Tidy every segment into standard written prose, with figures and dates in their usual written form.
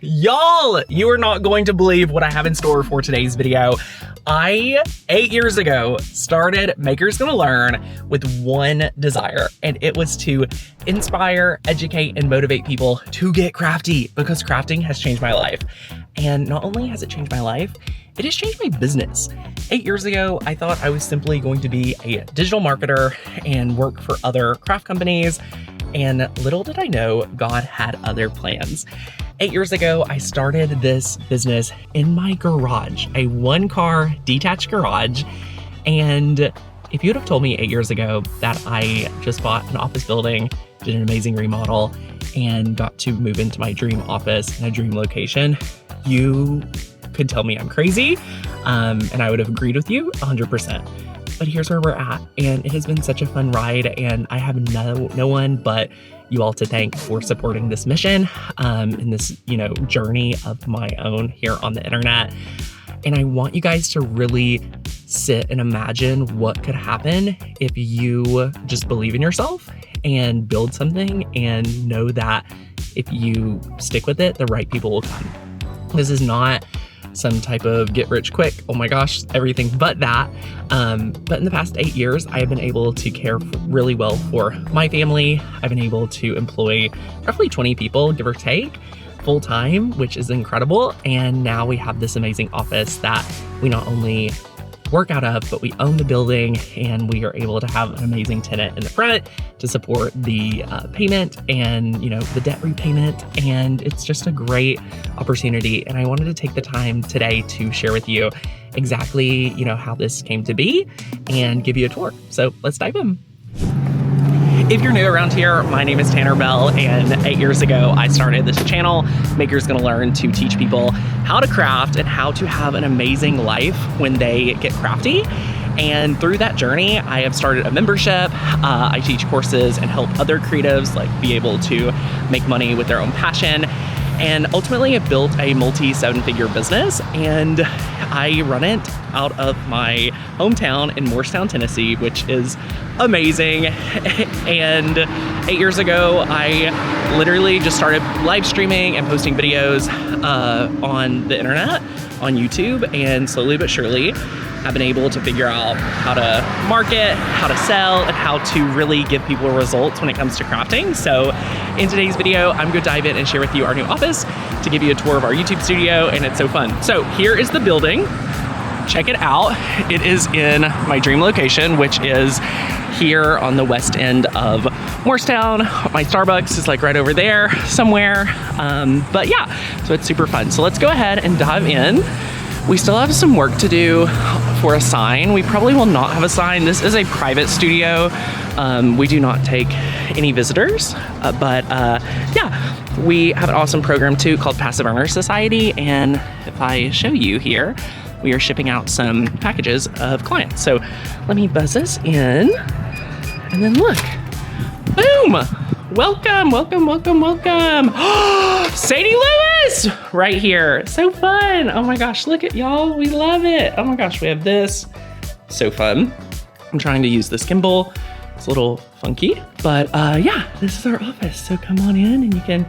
Y'all, you are not going to believe what I have in store for today's video. I, 8 years ago, started Makers Gonna Learn with one desire, and it was to inspire, educate, and motivate people to get crafty, because crafting has changed my life. And not only has it changed my life, it has changed my business. 8 years ago, I thought I was simply going to be a digital marketer and work for other craft companies, and little did I know, God had other plans. 8 years ago, I started this business in my garage, a one-car detached garage. And if you'd have told me 8 years ago that I just bought an office building, did an amazing remodel, and got to move into my dream office in a dream location, you could tell me I'm crazy, and I would have agreed with you 100%. But here's where we're at, and it has been such a fun ride, and I have no one but you all to thank for supporting this mission, in this, journey of my own here on the internet. And I want you guys to really sit and imagine what could happen if you just believe in yourself and build something and know that if you stick with it, the right people will come. This is not some type of get rich quick, oh my gosh, everything but that. But in the past 8 years, I have been able to care really well for my family. I've been able to employ roughly 20 people, give or take, full time, which is incredible. And now we have this amazing office that we not only work out of, but we own the building, and we are able to have an amazing tenant in the front to support the payment and the debt repayment. And it's just a great opportunity. And I wanted to take the time today to share with you exactly how this came to be and give you a tour. So let's dive in. If you're new around here, my name is Tanner Bell, and 8 years ago, I started this channel, Makers Gonna Learn, to teach people how to craft and how to have an amazing life when they get crafty. And through that journey, I have started a membership. I teach courses and help other creatives be able to make money with their own passion. And ultimately, I've built a multi-seven-figure business, and I run it out of my hometown in Morristown, Tennessee, which is amazing. And 8 years ago, I literally just started live streaming and posting videos on the internet, on YouTube, and slowly but surely, I've been able to figure out how to market, how to sell, and how to really give people results when it comes to crafting. So in today's video, I'm going to dive in and share with you our new office to give you a tour of our YouTube studio, and it's so fun. So here is the building. Check it out. It is in my dream location, which is here on the west end of Morristown. My Starbucks is right over there somewhere. But yeah, so it's super fun. So let's go ahead and dive in. We still have some work to do for a sign. We probably will not have a sign. This is a private studio. We do not take any visitors, but yeah, we have an awesome program too called Passive Earner Society. And if I show you here, we are shipping out some packages of clients. So let me buzz this in, and then look, boom. Welcome, welcome, welcome, welcome. Sadie Lewis right here. So fun. Oh my gosh, look at y'all. We love it. Oh my gosh, we have this. So fun. I'm trying to use this gimbal. It's a little funky, but yeah, this is our office. So come on in and you can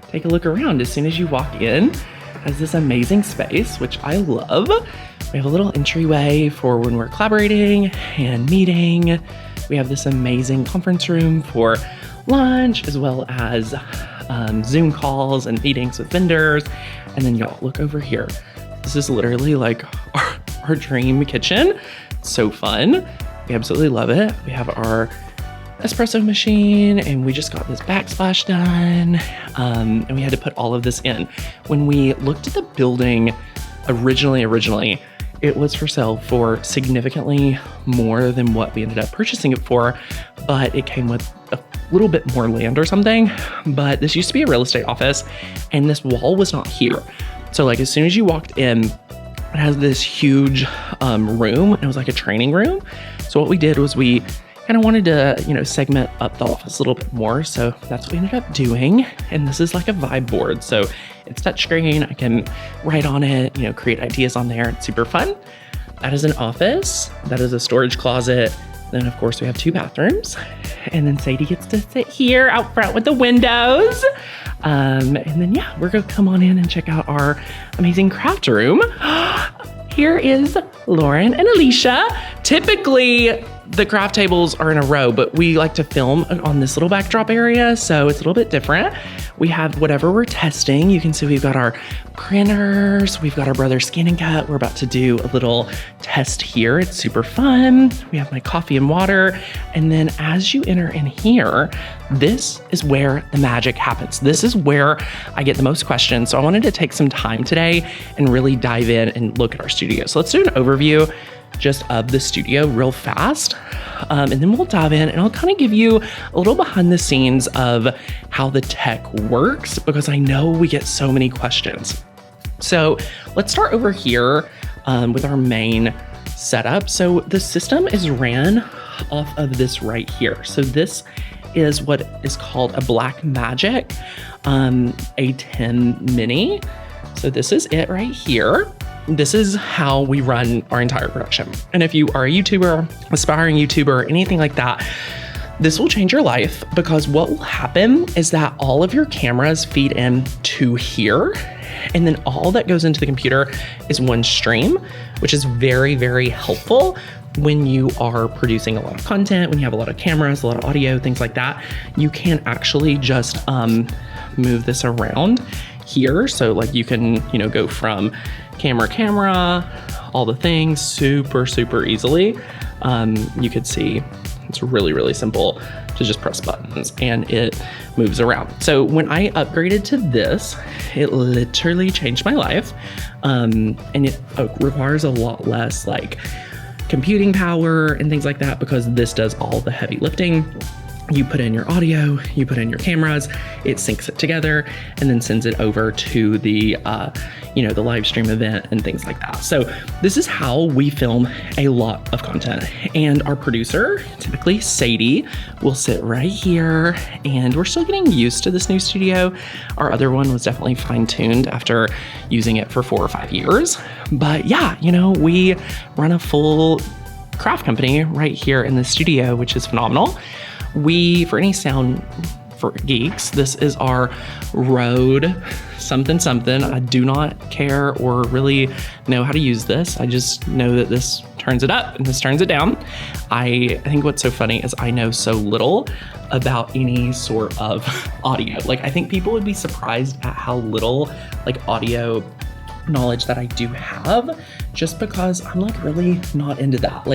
take a look around. As soon as you walk in, it has this amazing space, which I love. We have a little entryway for when we're collaborating and meeting. We have this amazing conference room for lunch, as well as Zoom calls and meetings with vendors. And then y'all, look over here. This is literally our dream kitchen. It's so fun. We absolutely love it. We have our espresso machine, and we just got this backsplash done. And we had to put all of this in. When we looked at the building originally, it was for sale for significantly more than what we ended up purchasing it for, but it came with a little bit more land or something. But this used to be a real estate office, and this wall was not here. So as soon as you walked in, it has this huge room. It was like a training room. So what we did was we kind of wanted to, segment up the office a little bit more. So that's what we ended up doing. And this is like a vibe board. So it's touchscreen. I can write on it, create ideas on there. It's super fun. That is an office. That is a storage closet. Then of course we have 2 bathrooms. And then Sadie gets to sit here out front with the windows. And then yeah, we're gonna come on in and check out our amazing craft room. Here is Lauren and Alicia. Typically, the craft tables are in a row, but we like to film on this little backdrop area, so it's a little bit different. We have whatever we're testing. You can see we've got our printers, we've got our Brother's Scan and Cut. We're about to do a little test here. It's super fun. We have my coffee and water. And then as you enter in here, this is where the magic happens. This is where I get the most questions. So I wanted to take some time today and really dive in and look at our studio. So let's do an overview just of the studio real fast. And then we'll dive in and I'll kind of give you a little behind the scenes of how the tech works, because I know we get so many questions. So let's start over here with our main setup. So the system is ran off of this right here. So this is what is called a Blackmagic A10 Mini. So this is it right here. This is how we run our entire production. And if you are a YouTuber, aspiring YouTuber, anything like that, this will change your life, because what will happen is that all of your cameras feed in to here, and then all that goes into the computer is one stream, which is very, very helpful when you are producing a lot of content, when you have a lot of cameras, a lot of audio, things like that. You can actually just move this around here. So like you can, go from camera, all the things super easily. You could see it's really, really simple to just press buttons and it moves around. So when I upgraded to this, it literally changed my life. And it requires a lot less like computing power and things like that, because this does all the heavy lifting. You put in your audio, you put in your cameras, it syncs it together, and then sends it over to the, the live stream event and things like that. So this is how we film a lot of content. And our producer, typically Sadie, will sit right here, and we're still getting used to this new studio. Our other one was definitely fine-tuned after using it for 4 or 5 years. But yeah, we run a full craft company right here in the studio, which is phenomenal. For any sound for geeks, this is our Rode something. I do not care or really know how to use this. I just know that this turns it up and this turns it down. I think what's so funny is I know so little about any sort of audio. Like, I think people would be surprised at how little audio knowledge that I do have, just because I'm really not into that.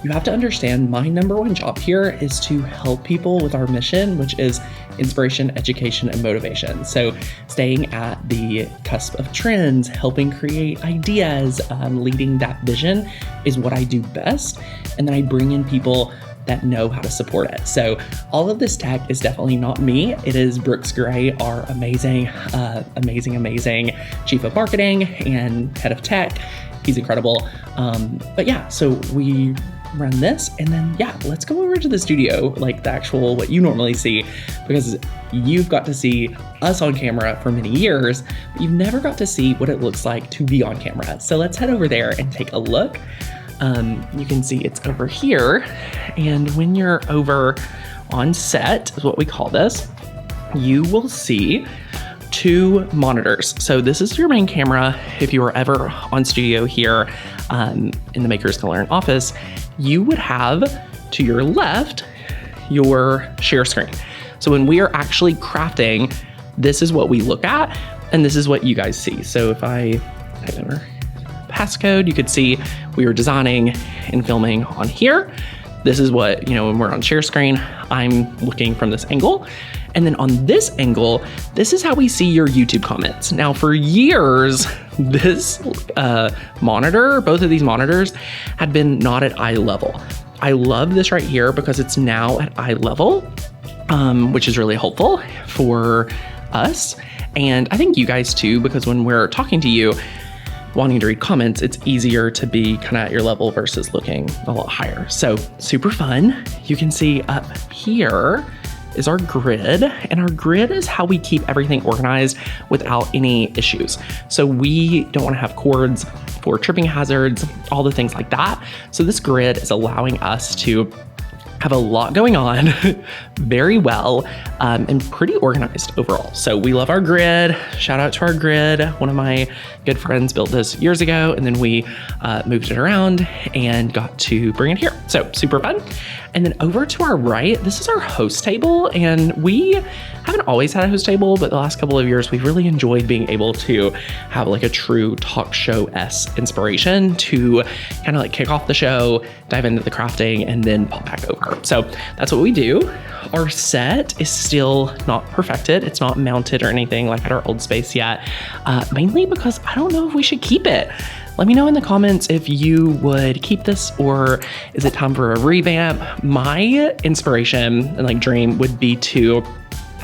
You have to understand, my number one job here is to help people with our mission, which is inspiration, education, and motivation. So staying at the cusp of trends, helping create ideas, leading that vision is what I do best. And then I bring in people that know how to support it. So all of this tech is definitely not me. It is Brooks Gray, our amazing chief of marketing and head of tech. He's incredible. But yeah, so we run this, and then yeah, let's go over to the studio, the actual what you normally see, because you've got to see us on camera for many years, but you've never got to see what it looks like to be on camera. So let's head over there and take a look. You can see it's over here, and when you're over on set, is what we call this, you will see 2 monitors. So this is your main camera. If you were ever on studio here in the Makers Gonna Learn office, you would have to your left your share screen. So when we are actually crafting, this is what we look at, and this is what you guys see. So if I type in our passcode, you could see we were designing and filming on here. This is what, when we're on share screen, I'm looking from this angle. And then on this angle, this is how we see your YouTube comments. Now, for years, this monitor, both of these monitors, had been not at eye level. I love this right here because it's now at eye level, which is really helpful for us. And I think you guys too, because when we're talking to you, wanting to read comments, it's easier to be kind of at your level versus looking a lot higher. So super fun. You can see up here is our grid, and our grid is how we keep everything organized without any issues. So we don't want to have cords for tripping hazards, all the things like that. So this grid is allowing us to have a lot going on very well, and pretty organized overall. So we love our grid. Shout out to our grid. One of my good friends built this years ago, and then we moved it around and got to bring it here. So super fun. And then over to our right, this is our host table, and we haven't always had a host table, but the last couple of years we've really enjoyed being able to have like a true talk show-esque inspiration to kind of like kick off the show, dive into the crafting, and then pop back over. So that's what we do. Our set is still not perfected. It's not mounted or anything like at our old space yet, mainly because I don't know if we should keep it. Let me know in the comments if you would keep this or is it time for a revamp. My inspiration and like dream would be to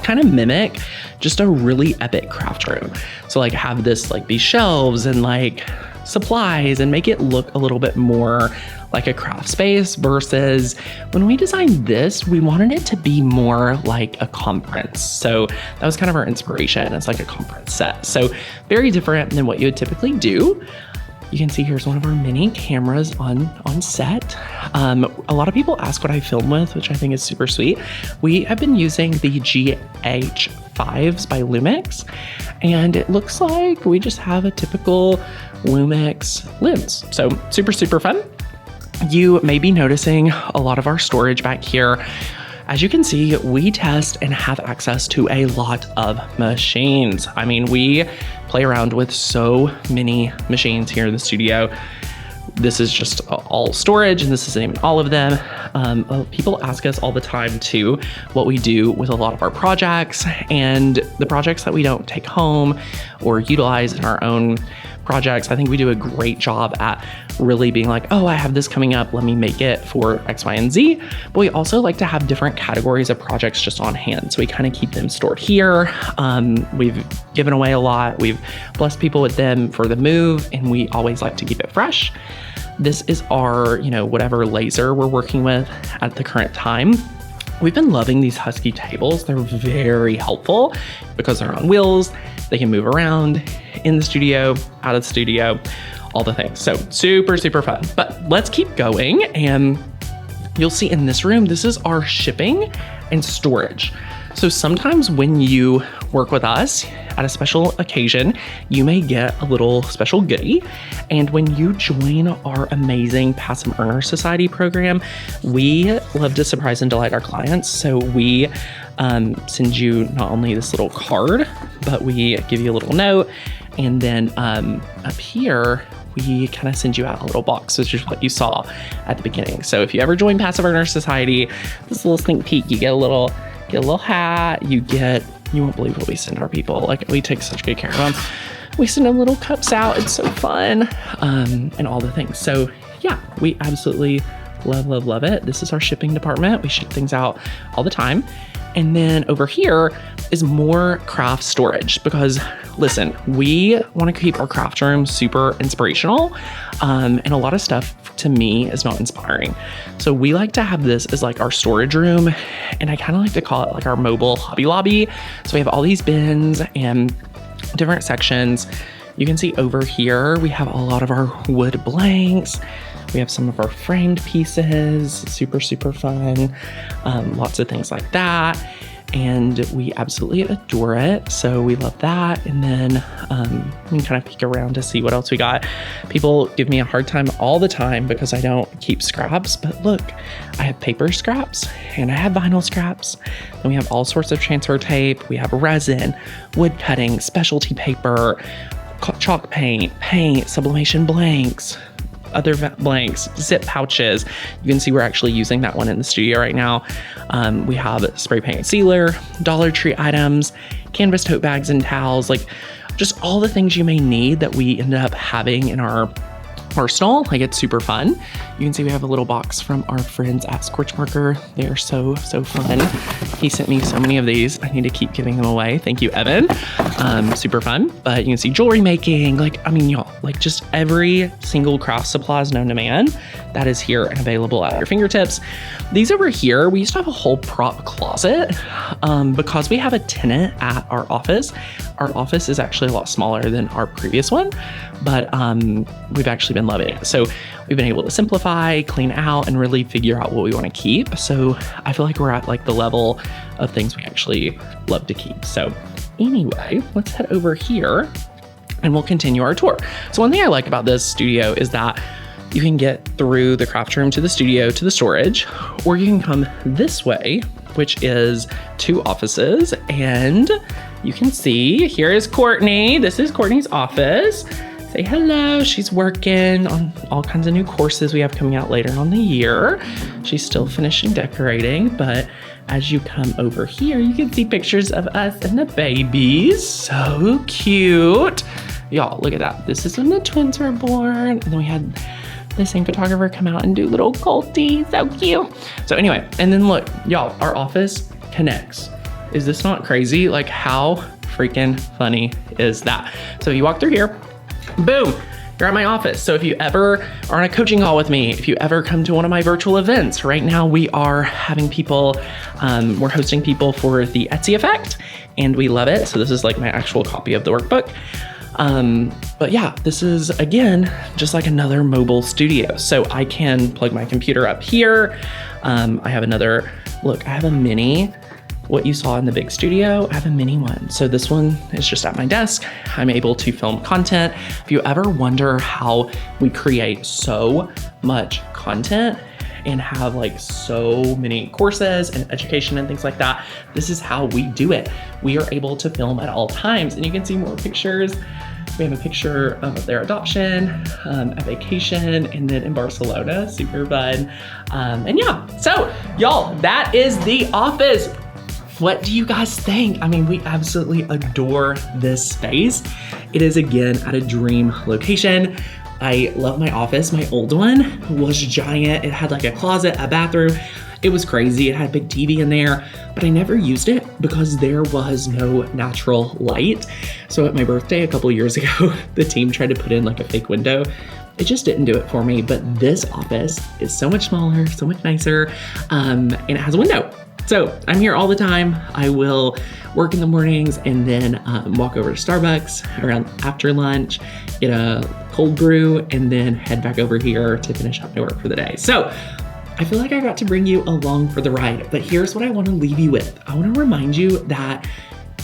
kind of mimic just a really epic craft room. So like have this like these shelves and like supplies and make it look a little bit more like a craft space versus when we designed this, we wanted it to be more like a conference. So that was kind of our inspiration. It's like a conference set. So very different than what you would typically do. You can see here's one of our mini cameras on set. A lot of people ask what I film with, which I think is super sweet. We have been using the GH5s by Lumix, and it looks like we just have a typical Lumix lens. So super, super fun. You may be noticing a lot of our storage back here. As you can see, we test and have access to a lot of machines. I mean, we play around with so many machines here in the studio. This is just all storage, and this isn't even all of them. People ask us all the time too what we do with a lot of our projects, and the projects that we don't take home or utilize in our own projects. I think we do a great job at really being like, oh, I have this coming up, let me make it for X, Y, and Z. But we also like to have different categories of projects just on hand. So we kind of keep them stored here. We've given away a lot. We've blessed people with them for the move, and we always like to keep it fresh. This is our, whatever laser we're working with at the current time. We've been loving these Husky tables. They're very helpful because they're on wheels. They can move around in the studio, out of the studio, all the things. So super, super fun. But let's keep going. And you'll see in this room, this is our shipping and storage. So sometimes when you work with us at a special occasion, you may get a little special goodie. And when you join our amazing Passive Earner Society program, we love to surprise and delight our clients. So we send you not only this little card, but we give you a little note. And then up here, we kind of send you out a little box, which is what you saw at the beginning. So if you ever join Passive Earner Society, this little sneak peek, you get a little hat, you won't believe what we send our people. Like, we take such good care of them. We send them little cups out. It's so fun, and all the things. So yeah, we absolutely love it. This is our shipping department. We ship things out all the time. And then over here is more craft storage because listen, we want to keep our craft room super inspirational. And a lot of stuff to me is not inspiring. So we like to have this as like our storage room. And I kind of like to call it like our mobile Hobby Lobby. So we have all these bins and different sections. You can see over here, we have a lot of our wood blanks. We have some of our framed pieces, super, super fun. Lots of things like that. And we absolutely adore it. So we love that. And then we can kind of peek around to see what else we got. People give me a hard time all the time because I don't keep scraps, but look, I have paper scraps and I have vinyl scraps. And we have all sorts of transfer tape. We have resin, wood cutting, specialty paper, chalk paint, sublimation blanks, other blanks, zip pouches. You can see we're actually using that one in the studio right now. We have spray paint sealer, Dollar Tree items, canvas tote bags and towels, like just all the things you may need that we ended up having in our arsenal. Like, it's super fun. You can see we have a little box from our friends at Scorchmarker. They are so fun. He sent me so many of these. I need to keep giving them away. Thank you, Evan. Super fun. But you can see jewelry making, y'all, just every single craft supplies known to man that is here and available at your fingertips. These over here, we used to have a whole prop closet because we have a tenant at our office. Our office is actually a lot smaller than our previous one, but we've actually been been loving it. So we've been able to simplify, clean out, and really figure out what we want to keep. So I feel like we're at like the level of things we actually love to keep. So anyway, let's head over here and we'll continue our tour. So one thing I like about this studio is that you can get through the craft room to the studio to the storage, or you can come this way, which is 2 offices. And you can see here is Courtney. This is Courtney's office. Say hello. She's working on all kinds of new courses we have coming out later on the year. She's still finishing decorating, but as you come over here, you can see pictures of us and the babies. So cute. Y'all, look at that. This is when the twins were born. And then we had the same photographer come out and do little Colty. So cute. So anyway, and then look, y'all, our office connects. Is this not crazy? Like, how freaking funny is that? So you walk through here, boom, you're at my office. So if you ever are on a coaching call with me, if you ever come to one of my virtual events, right now we are having people, we're hosting people for the Etsy Effect, and we love it. So this is like my actual copy of the workbook. But yeah, this is, again, just like another mobile studio. So I can plug my computer up here. I have another, look, I have a mini, what you saw in the big studio, I have a mini one. So this one is just at my desk. I'm able to film content. If you ever wonder how we create so much content and have like so many courses and education and things like that, this is how we do it. We are able to film at all times, and you can see more pictures. We have a picture of their adoption, a vacation, and then in Barcelona, super fun. And yeah, so y'all, that is the office. What do you guys think? I mean, we absolutely adore this space. It is, again, at a dream location. I love my office. My old one was giant. It had like a closet, a bathroom. It was crazy. It had a big TV in there, but I never used it because there was no natural light. So at my birthday a couple years ago, the team tried to put in like a fake window. It just didn't do it for me. But this office is so much smaller, so much nicer, and it has a window. So I'm here all the time. I will work in the mornings and then walk over to Starbucks around after lunch, get a cold brew, and then head back over here to finish up my work for the day. So I feel like I got to bring you along for the ride, but here's what I want to leave you with. I want to remind you that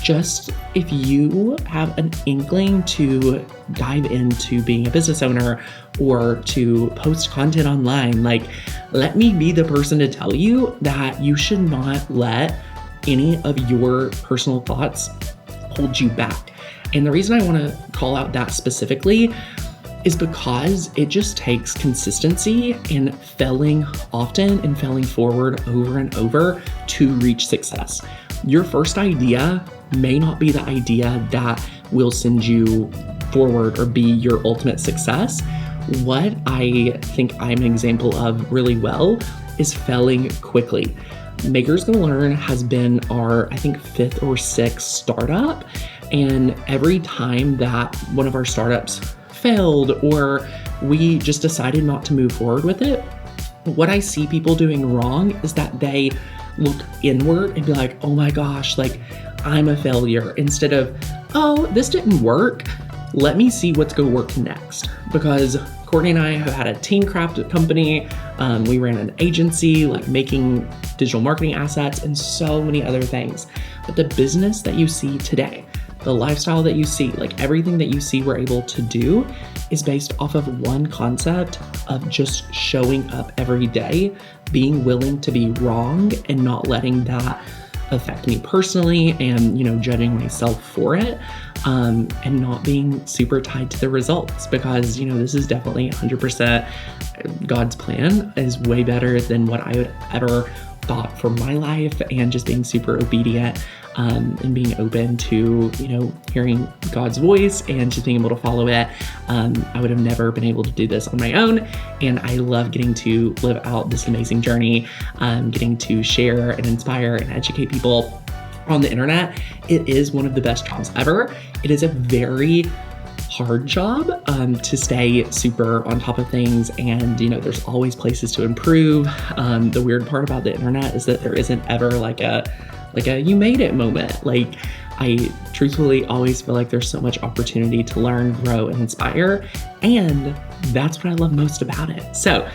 just if you have an inkling to dive into being a business owner or to post content online, like, let me be the person to tell you that you should not let any of your personal thoughts hold you back. And the reason I want to call out that specifically is because it just takes consistency and failing often and failing forward over and over to reach success. Your first idea may not be the idea that will send you forward or be your ultimate success. What I think I'm an example of really well is failing quickly. Makers Gonna Learn has been our, I think, 5th or 6th startup. And every time that one of our startups failed or we just decided not to move forward with it, what I see people doing wrong is that they look inward and be like, oh my gosh, like, I'm a failure, instead of, oh, this didn't work. Let me see what's going to work next. Because Courtney and I have had a teen craft company. We ran an agency, like making digital marketing assets and so many other things. But the business that you see today, the lifestyle that you see, like everything that you see we're able to do is based off of one concept of just showing up every day, being willing to be wrong and not letting that affect me personally and, judging myself for it, and not being super tied to the results, because, this is definitely 100% God's plan is way better than what I would ever thought for my life, and just being super obedient, and being open to, hearing God's voice and just being able to follow it. I would have never been able to do this on my own. And I love getting to live out this amazing journey, getting to share and inspire and educate people on the internet. It is one of the best jobs ever. It is a very hard job to stay super on top of things, and there's always places to improve. The weird part about the internet is that there isn't ever like a you made it moment. Like, I truthfully always feel like there's so much opportunity to learn, grow, and inspire And that's what I love most about it. So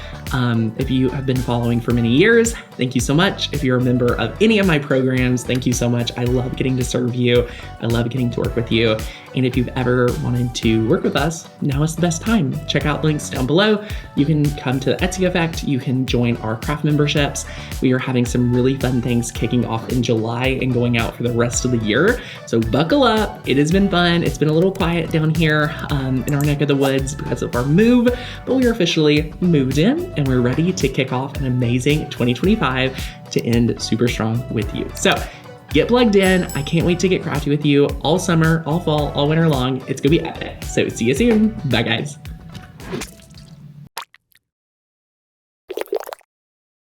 if you have been following for many years, thank you so much. If you're a member of any of my programs, thank you so much. I love getting to serve you. I love getting to work with you. And if you've ever wanted to work with us, now is the best time. Check out links down below. You can come to the Etsy Effect. You can join our craft memberships. We are having some really fun things kicking off in July and going out for the rest of the year. So buckle up. It has been fun. It's been a little quiet down here in our neck of the woods because of our move, but we are officially moved in and we're ready to kick off an amazing 2025 to end super strong with you. So get plugged in. I can't wait to get crafty with you all summer, all fall, all winter long. It's gonna be epic. So see you soon. Bye guys.